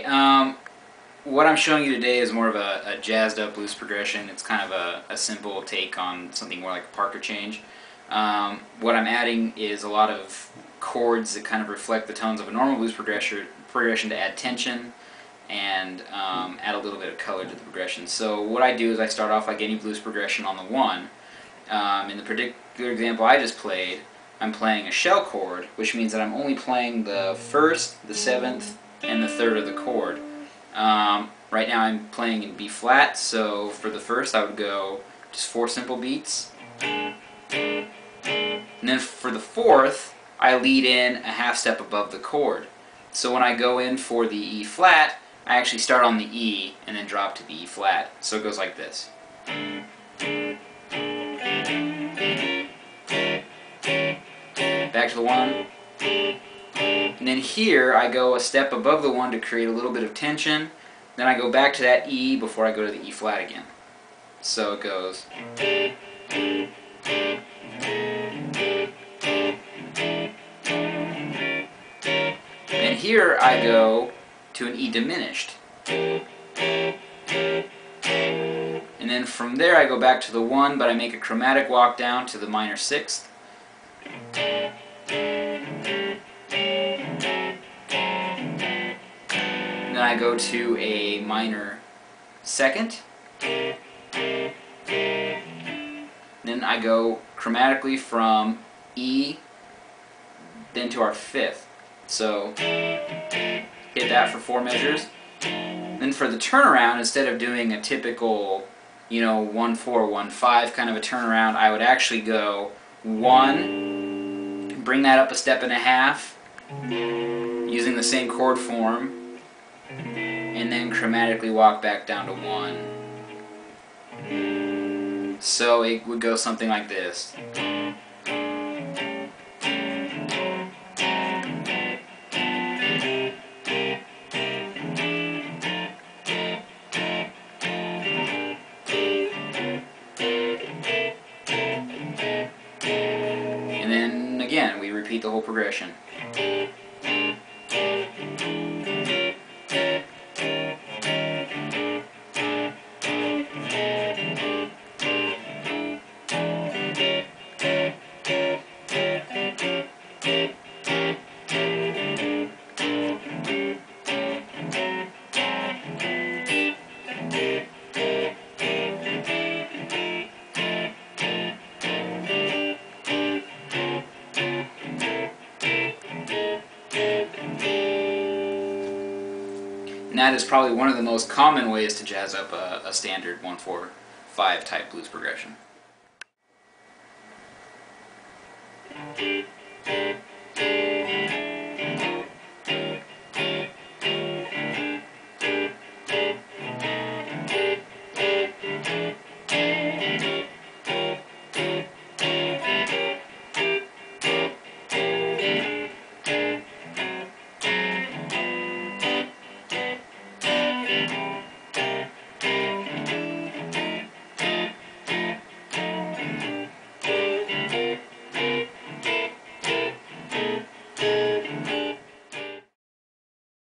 what I'm showing you today is more of a jazzed up blues progression. It's kind of a simple take on something more like a Parker change. What I'm adding is a lot of chords that kind of reflect the tones of a normal blues progression to add tension and add a little bit of color to the progression. So what I do is I start off like any blues progression on the 1. In the particular example I just played, I'm playing a shell chord, which means that I'm only playing the 1st, the 7th, and the 3rd of the chord. Right now I'm playing in B flat, so for the 1st I would go just 4 simple beats. And then for the 4th, I lead in a half step above the chord. So when I go in for the E flat, I actually start on the E and then drop to the E flat. So it goes like this. Back to the 1. And then here I go a step above the 1 to create a little bit of tension. Then I go back to that E before I go to the E flat again. So it goes. And here I go to an E diminished. And then from there I go back to the 1, but I make a chromatic walk down to the minor 6th. And then I go to a minor 2nd. Then I go chromatically from E then to our 5th. So hit that for 4 measures. Then for the turnaround, instead of doing a typical, 1-4, 1-5 kind of a turnaround, I would actually go 1, bring that up a step and a half, using the same chord form, and then chromatically walk back down to 1. So it would go something like this. And then again, we repeat the whole progression. And that is probably one of the most common ways to jazz up a standard 1-4-5 type blues progression.